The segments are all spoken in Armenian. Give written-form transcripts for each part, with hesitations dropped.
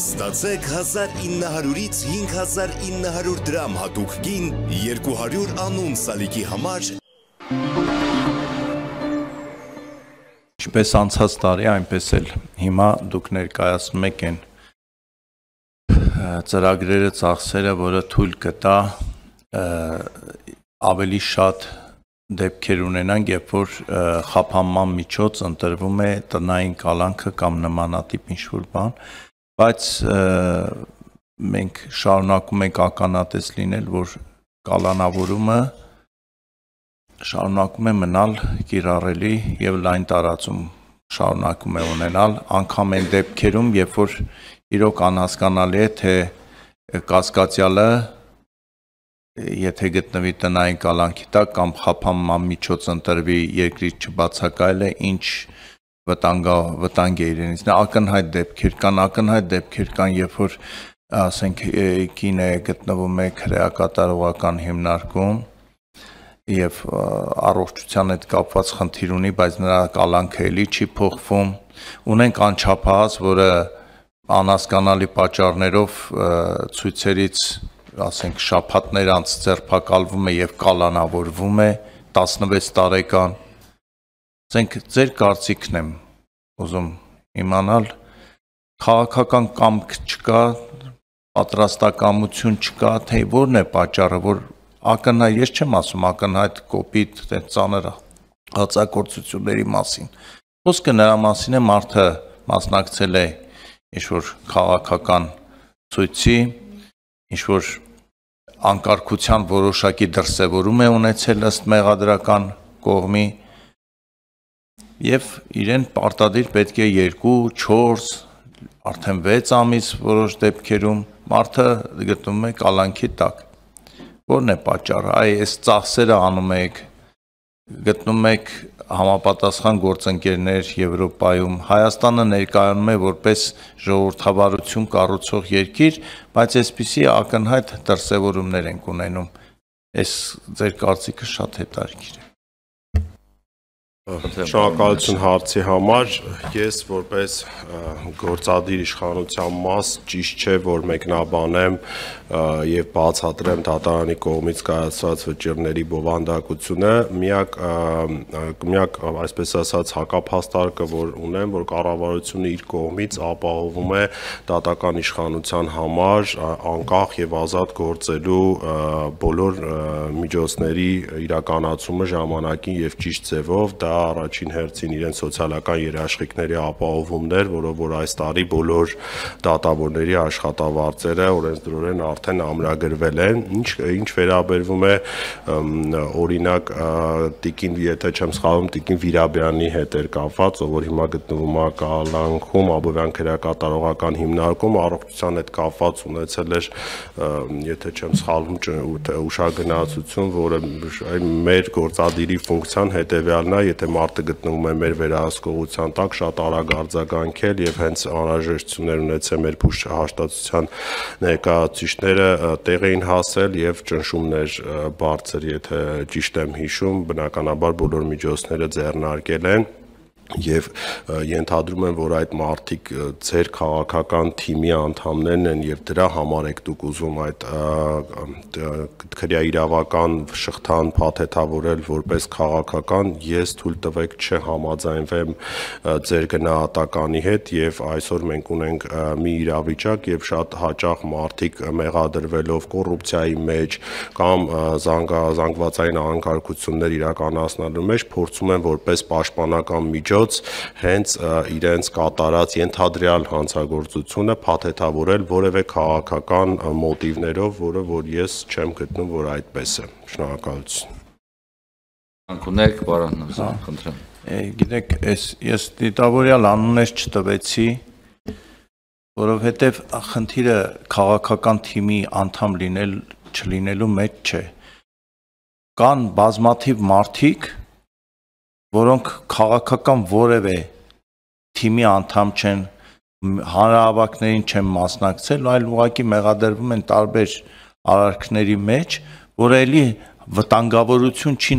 Ստացեք 1900-ից 5900 դրամ հատուկ գին 200 անուն սալիկի համար։ Ինչպես անցած տարի, այնպես էլ հիմա դուք ներկայացնում եք այն ծրագրերը, ծախսերը, որը թույլ կտա ավելի շատ դեպքեր ունենանք, երբ որ խափանման միջոց ընտրվում է տնային կալանքը կամ նմանատիպ ինչ-որ բան, բայց մենք շարունակում ենք ականատես լինել, որ կալանավորումը շարունակում է մնալ կիրառելի և լայն տարածում շարունակում է ունենալ, անգամ այն դեպքերում, երբ որ իրոք անհասկանալի է, թե կասկածյալը, եթե գտնվի տնային կալանքի տակ կամ խափանման միջոց ընտրվի երկրից չբացակայել է, ինչ վտանգ է իրենից։ Ակնհայտ դեպքեր կան, երբ որ ասենք կինը գտնվում է քրեակատարողական հիմնարկում և առողջության հետ կապված խնդիր ունի, բայց նրա կալանքը էլի չի փոխվում, ունենք անչափահաս, որը անհասկանալի պատճառներով ցույցերից, ասենք շաբաթներ անց ձերբակալվում է և կալանավորվում է 16 տարեկան, ասենք ձեր կարծիքն եմ ուզում իմանալ, քաղաքական կամք չկա, պատրաստակամություն չկա, թե որն է պատճառը, որ ակնհայտ, ես չեմ ասում ակնհայտ կոպիտ ծանր հանցագործությունների մասին, խոսքը նրա մասին է, մարդը մասնակցել է ինչ-որ քաղաքական ցույցի, ինչ-որ անկարգության որոշակի դրսևորում է ունեցել ըստ մեղադրական կողմի և իրեն պարտադիր պետք է 2, 4, արդեն 6 ամիս որոշ դեպքերում մարդը գտնվում է կալանքի տակ։ Որն է պատճառը, այս ծախսերը անում եք, գտնում եք համապատասխան գործընկերներ Եվրոպայում, Հայաստանը ներկայանում է որպես ժողովրդավարություն կառուցող երկիր, բայց այսպիսի ակնհայտ դրսևորումներ ենք ունենում, այս ձեր կարծիքը շատ հետաքրքիր է։ Շնորհակալություն հարցի համար, ես որպես գործադիր իշխանության մաս ճիշտ չէ, որ մեկնաբանեմ և բացատրեմ դատարանի կողմից կայացված վճիռների բովանդակությունը, միակ այսպես ասած հակափաստարկը, որ ունեմ, որ կառավարությունը իր կողմից ապահովում է դատական իշխանության համար անկախ և ազատ գործելու բոլոր միջոցների իրականացումը ժամանակին և ճիշտ ձևով, դա առաջին հերթին իրեն սոցիալական երաշխիքների ապահովումներ, որով որ այս տարի բոլոր դատավորների աշխատավարձերը օրենսդրորեն արդեն ամրագրվել են, ինչ վերաբերվում է օրինակ տիկին, եթե չեմ սխալվում, տիկին Վիրաբյանի հետ էր կապված, ով որ հիմա գտնվում է կալանքում, Աբովյան քրեակատարողական հիմնարկում, առողջության հետ կապված ունեցել էր, եթե չեմ սխալվում, ուշագնացություն, որը մեր գործադիրի ֆունկցիան հետևյալն է, եթե մարդը գտնվում է մեր վերահսկողության տակ, շատ արագ արձագանքել և հենց անհրաժեշտություններ ունեցել մեր հաշտացության ներկայացուցիչները տեղ էին հասել և ճնշումներ բարձր, եթե ճիշտ եմ հիշում, բնականաբար բոլոր միջոցները ձեռնարկել են և ենթադրում եմ, որ այդ մարդիկ ձեր քաղաքական թիմի անդամներն են և դրա համար եք դուք ուզում այդ քրեաիրավական շղթան փաթեթավորել որպես քաղաքական, ես թույլ տվեք չհամաձայնվեմ ձեր գնահատականի հետ և այսօր մենք ունենք մի իրավիճակ և շատ հաճախ մարդիկ մեղադրվելով կոռուպցիայի մեջ կամ զանգվածային անկարգություններ իրականացնելու մեջ փորձում են որպես պաշտպանական միջոց հենց իրենց կատարած ենթադրյալ հանցագործությունը փաթեթավորել որևէ քաղաքական մոտիվներով, որը որ ես չեմ գտնում, որ այդպես է։ Շնորհակալություն։ Ունեք, պարոն Նազարյան, խնդրեմ։ Գիտեք, ես դիտավորյալ անուններ չտվեցի, որովհետև խնդիրը քաղաքական թիմի անդամ չլինելու մեջ չէ։ Կան բազմաթիվ մարդիկ, որոնք քաղաքական որևէ թիմի անդամ չեն, հանրահավաքներին չեն մասնակցել, այլ ուղղակի մեղադրվում են տարբեր արարքների մեջ, որը էլի վտանգավորություն չի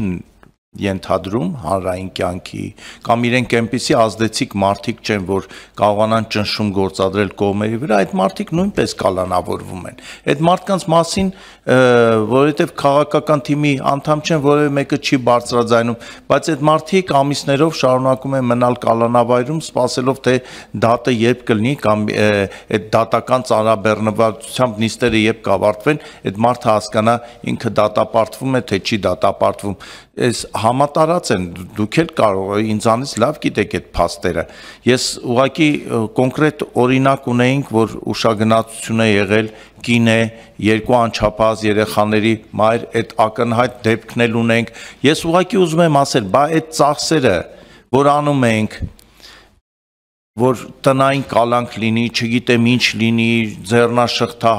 ենթադրում հանրային կյանքի կամ իրենք այնպիսի ազդեցիկ մարդիկ չեն, որ կարողանան ճնշում գործադրել կողմերի վրա, այդ մարդիկ նույնպես կալանավորվում են։ Այդ մարդկանց մասին, որովհետև քաղաքական թիմի անդամ չեն, որևէ մեկը չի բարձրաձայնում, բայց այդ մարդիկ ամիսներով շարունակում են մնալ կալանավայրում, սպասելով թե դատը երբ կլինի կամ այդ դատական ծանրաբեռնվածությամբ նիստերը երբ կավարտվեն, այդ մարդը հասկանա ինքը դատապարտվում է, թե չի դատապարտվում։ Այս համատարած են, դուք էլ կարող ինձանից լավ գիտեք այդ փաստերը։ Ես ուղղակի կոնկրետ օրինակ ունեինք, որ ուշագնացություն է եղել, կին է, 2 անչափահաս երեխաների մայր, այդ ակնհայտ դեպքն էլ ունենք։ Ես ուղղակի ուզում եմ ասել, բա այդ ծախսերը, որ անում ենք, որ տնային կալանք լինի, չգիտեմ ինչ լինի, ձեռնաշղթա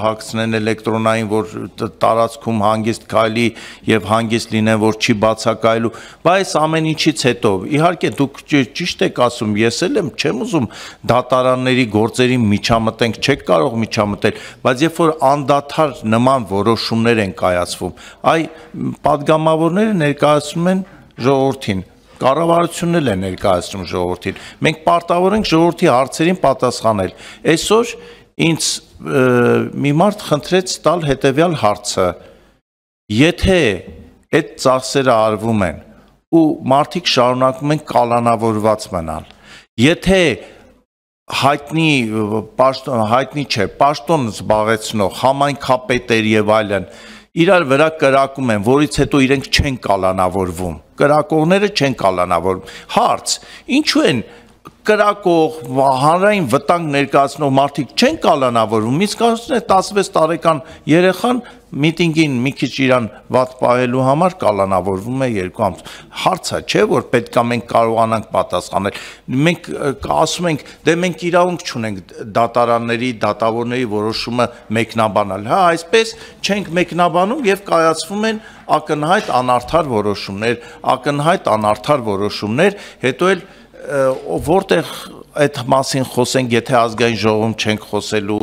էլեկտրոնային, որ տարածքում հանգիստ քայլի եւ հանգիստ լինեն, որ չի բացակայելու, բայց ամեն ինչից հետո, իհարկե դուք ճիշտ եք ասում, ես էլ եմ, չեմ ուզում դատարանների գործերի միջամտենք, չեք կարող միջամտել, բայց երբ որ անդադար նման որոշումներ են կայացվում, այ падգամավորները ներկայացնում են ժողովրդին, կառավարությունն էլ է ներկայացնում ժողովրդին։ Մենք պարտավոր ենք ժողովրդի հարցերին պատասխանել։ Այսօր ինձ մի մարդ խնդրեց տալ հետևյալ հարցը. եթե այդ ծախսերը արվում են ու մարդիկ շարունակում են կալանավորված մնալ, եթե հայտնի չէ, պաշտոն զբաղեցնող, համայնքապետեր եւ այլն իրար վրա կրակում են, որից հետո իրենք չեն կալանավորվում, կրակողները չեն կալանավորվում։ Հարց, ինչու են կրակող, հանրային վտանգ ներկայացնող մարդիկ չեն կալանավորվում, իսկ 16 տարեկան երեխան միտինգին մի քիչ իրան վատ պահելու համար կալանավորվում է 2 ամս։ Հարցը չէ, որ պետք է մենք կարողանանք պատասխանել։ Մենք ասում ենք, դե մենք իրավունք չունենք դատարանների, դատավորների որոշումը մեկնաբանալ։ Հա, այսպես չենք մեկնաբանում եւ կայացվում են ակնհայտ անարդար որոշումներ, հետո էլ որտեղ այդ մասին խոսենք, եթե ազգային ժողովում չենք խոսելու,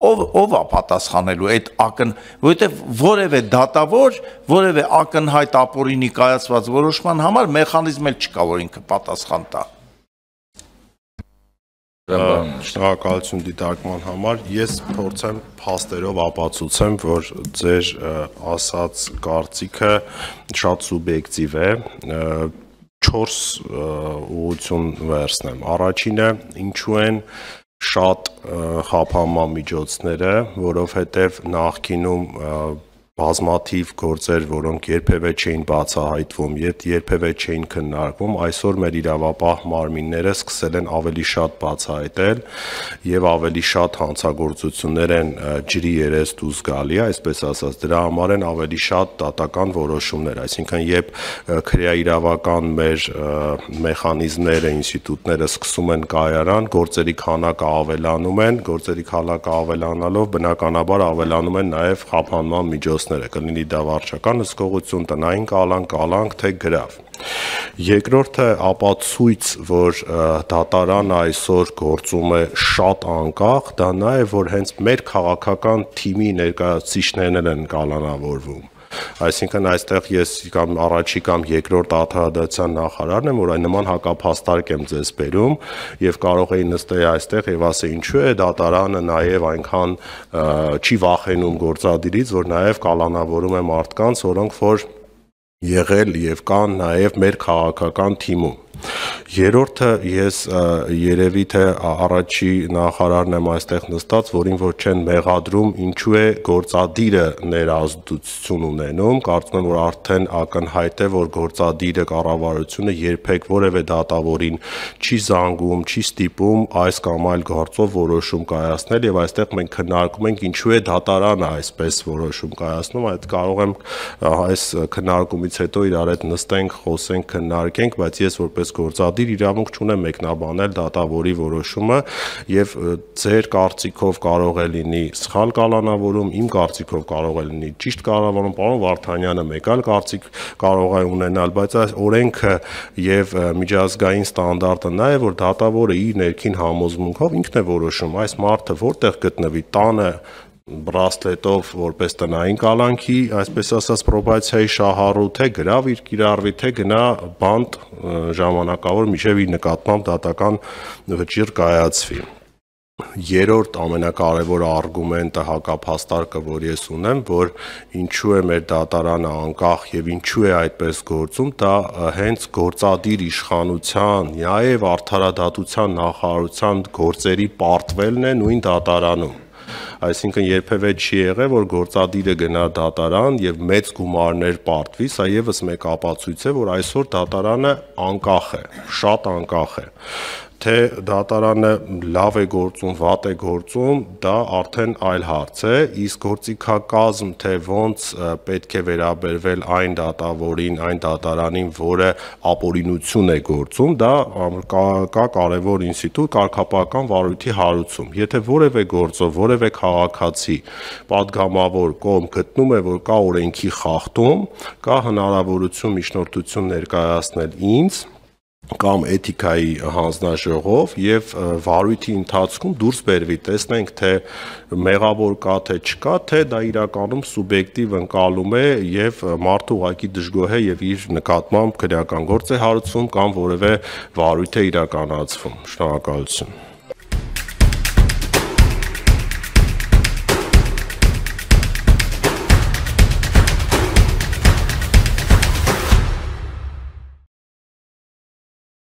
ով է պատասխանելու այդ որովհետև որևէ դատավոր, որևէ ակնհայտ ապօրինի կայացված որոշման համար մեխանիզմ էլ չկա, որ ինքը պատասխան տա։ Շնորհակալություն դիտարկման համար։ Ես փորձեմ փաստերով ապացուցեմ, որ ձեր ասած կարծիքը շատ սուբյեկտիվ է։ 4 ուղղություն վերցնեմ։ Առաջինը, ինչու են շատ խափանման միջոցները, որովհետև նախկինում բազմաթիվ գործեր, որոնք երբևէ չէին բացահայտվում, երբևէ չէին քննարկվում, այսօր մեր իրավապահ մարմինները սկսել են ավելի շատ բացահայտել եւ ավելի շատ հանցագործություններ են ջրի երես դուրս գալի, այսպես ասած, դրա համար են ավելի շատ դատական որոշումներ, այսինքն երբ քրեաիրավական մեր մեխանիզմները, ինստիտուտները սկսում են կայարան, գործերի քանակը ավելանում են, գործերի քանակը ավելանալով բնականաբար ավելանում են նաեւ խափանման միջոցներ, կլինի դա վարչական հսկողություն, տնային կալանք, թե գրավ։ Երկրորդը ապացույց, որ դատարանը այսօր գործում է շատ անկախ, դա նա է, որ հենց մեր քաղաքական թիմի ներկայացուցիչներն են կալանավորվում։ Այսինքն այստեղ ես կամ առաջի կամ երկրորդ արդարադատության նախարարն եմ, որ այն նման հակափաստարկ եմ ձեզ բերում եւ կարող էի նստել այստեղ եւ ասել ինչու է դատարանը նաեւ այնքան չի վախենում գործադիրից, որ նաեւ կալանավորում է մարդկանց, որոնք որ եղել եւ կան նաեւ մեր քաղաքական թիմում։ Երրորդը ես երևի թե առաջի նախարարն եմ այստեղ նստած, որին որ չեն մեղադրում, ինչու է գործադիրը ներազդեցություն ունենում, կարծում եմ, որ արդեն ակնհայտ է, որ գործադիրը կառավարությունը երբեք որևէ դատավորին չի զանգում, չի ստիպում այս կամ այլ գործով որոշում կայացնել եւ այստեղ մենք քննարկում ենք ինչու է դատարանը այսպես որոշում կայացնում, այդ կարող եմ այս քննարկումից հետո իրար հետ նստենք, խոսենք, քննարկենք, բայց ես որպես գործադիր իրավունք չունեմ մեկնաբանել դատավորի որոշումը եւ ձեր կարծիքով կարող է լինի սխալ կալանավորում, իմ կարծիքով կարող է լինի ճիշտ կալանավորում, պարոն Վարդանյանը մեկ այլ կարծիք կարող է ունենալ, բայց այս օրենքը եւ միջազգային ստանդարտը նա է, որ դատավորը իր ներքին համոզմունքով ինքն է որոշում այս մարդը որտեղ գտնվի, տանը բրասլետով որպես տնային կալանքի, այսպես ասած պրոբացիայի շահառու, թե գրավ իր կիրառվի, թե գնա բանտ ժամանակավոր մինչև իր նկատմամբ դատական վճիռ կայացվի։ Երրորդ ամենակարևոր արգումենտը հակափաստարկը, որ ես ունեմ, որ ինչու է մեր դատարանը անկախ եւ ինչու է այդպես գործում, դա հենց գործադիր իշխանության, նաեւ արդարադատության նախարարության գործերի պարտվելն է նույն դատարանում։ Այսինքն երբևէ չի եղել, որ գործադիրը գնա դատարան եւ մեծ գումարներ պարտվի, սա եւս մեկ ապացույց է, որ այսօր դատարանը անկախ է, շատ անկախ է։ Թե դատարանը լավ է գործում, վատ է գործում, դա արդեն այլ հարց է, իսկ գործիքակազմ, թե ոնց պետք է վերաբերվել այն դատավորին, այն դատարանին, որը ապօրինություն է գործում, դա կա կարևոր ինստիտուտ կարգապահական վարույթի հարուցում։ Եթե որևէ գործով, որևէ քաղաքացի պատգամավոր կողմ գտնում է, որ կա օրենքի խախտում, կա հնարավորություն միջնորդություն ներկայացնել ինձ կամ էթիկայի հանձնաժողով եւ վարույթի ընթացքում դուրս բերվի, տեսնենք թե մեղավոր կա թե չկա, թե դա իրականում սուբյեկտիվ ընկալում է եւ մարդը ուղղակի դժգոհ է եւ իր նկատմամբ քրեական գործ է հարուցվում կամ որևէ վարույթ է իրականացվում։ Շնորհակալություն։